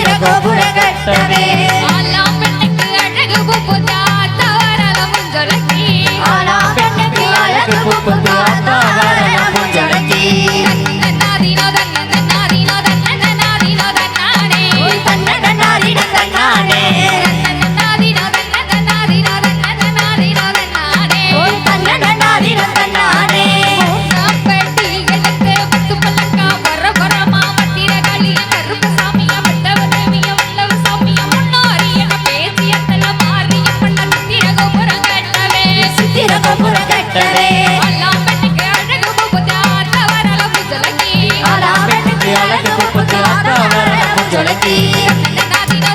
சித்திர கோபுர கட்டவே ஆலாம் பெண்ணுக்கு அழகு பூப்புத்தா தவறல முஞ்சலக்கி ஆலாம் பெண்ணுக்கு அழகு பூப்புத்தா தவறல முஞ்சலக்கி தன்னாதினோ தன்னாதினோ தன்னாதினோ தன்னானே தன்னாதினோ தன்னானே தன்னாதினோ தன்னாதினோ தன்னாதினோ தன்னானே தன்னாதினோ தன்னானே காம்பட்டி எடுத்து பத்து பல்லக்கா பரபரமா மத்திர காளிய கருப்பு சாமிய வட்டவதேவிய வல்லவ சாமிய முன்னாரிய பேசியத்தல மாறிய பண்ண சித்திர கோபுரம் கட்டவே சித்திர கோபுர கட்டவே ஆலாம் பெண்ணுக்கு அழகு பூப்புத்தா தவறல முஞ்சலக்கி ஆலாம் பெண்ணுக்கு அழகு பூப்புத்தா தவறல முஞ்சலக்கி தன்னாதினோ